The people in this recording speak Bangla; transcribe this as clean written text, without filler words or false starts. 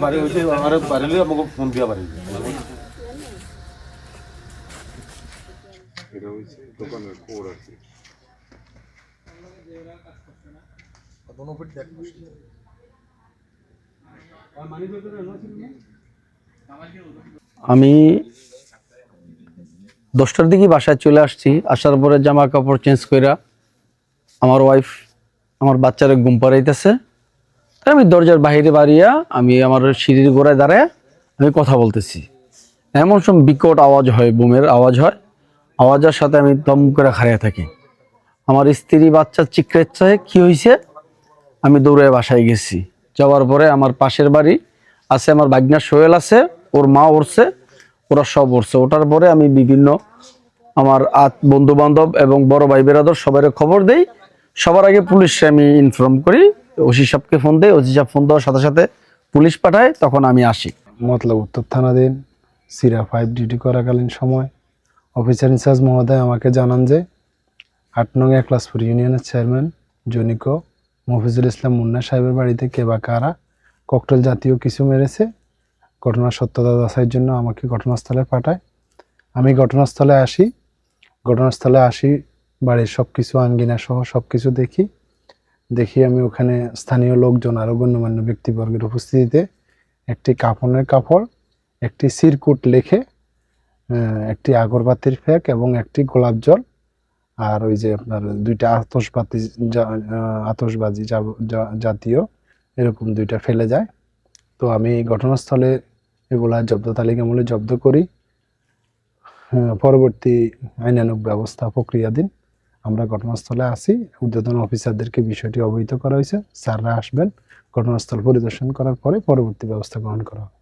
বাড়ি হয়েছে আমার বাড়িলে আমাকে ফোন দিয়া বাড়ি এটা হচ্ছে দোকানের কোড আর কি। আমি 10টার দিকে বাসায় চলে আসছি। আসার পরে জামা কাপড় চেঞ্জ কইরা আমার ওয়াইফ আমার বাচ্চারে ঘুম পাড়াইতেছে। আমি দরজার বাইরে বাড়িয়া আমি আমার সিঁড়ির গোড়ায় দাঁড়ায় আমি কথা বলতেছি। এমন সময় বিকট আওয়াজ হয়, বুমের আওয়াজ হয়। আওয়াজের সাথে আমি দম করে খাড়িয়ে থাকি। আমার স্ত্রী বাচ্চা চিৎকার, কি হয়েছে? আমি দৌড়ে বাসায় গেছি। যাওয়ার পরে আমার পাশের বাড়ি আছে, আমার ভাগনা সোহেল আছে, ওর মা উঠছে, ওরা সব উঠছে। ওঠার পরে আমি বিভিন্ন আমার বন্ধু বান্ধব এবং বড় ভাই বেরাদর সবাই খবর দেই। সবার আগে পুলিশে আমি ইনফর্ম করি, ওসি সাহেবকে ফোন দেই। ওসি সাহেব ফোন দেওয়ার সাথে সাথে পুলিশ পাঠায়, তখন আমি আসি। মতলব উত্তর থানাধীন সিরা 5 ডিউটি করাকালীন সময় অফিসার ইনচার্জ মহোদয় আমাকে জানান যে 8 নং একলাসপুর ইউনিয়নের চেয়ারম্যান জনিকো মফিজুল ইসলাম মুন্না সাহেবের বাড়িতে কে বা কারা ককটেল জাতীয় কিছু মেরেছে। ঘটনার সত্যতা যাচাইয়ের জন্য আমাকে ঘটনাস্থলে পাঠায়। আমি ঘটনাস্থলে আসি, বাড়ির সব কিছু আঙ্গিনা সহ সব কিছু দেখি আমি ওখানে স্থানীয় লোকজন আরও গণ্যমান্য ব্যক্তিবর্গের উপস্থিতিতে একটি কাফনের কাপড়, একটি সিরকুট লেখে, একটি আগরবাতির ফ্যাক এবং একটি গোলাপ জল, আর ওই যে আপনার 2টা আতশবাজি জাতীয় এরকম 2টা ফেলে যায়। তো আমি ঘটনাস্থলে এগুলা জব্দ তালিকা মূলে জব্দ করি। পরবর্তী আইনানুগ ব্যবস্থা প্রক্রিয়াধীন। আমরা ঘটনাস্থলে আসি, ঊর্ধ্বতন অফিসারদেরকে বিষয়টি অবহিত করা হয়েছে। স্যাররা আসবেন, ঘটনাস্থল পরিদর্শন করার পরে পরবর্তী ব্যবস্থা গ্রহণ করা হবে।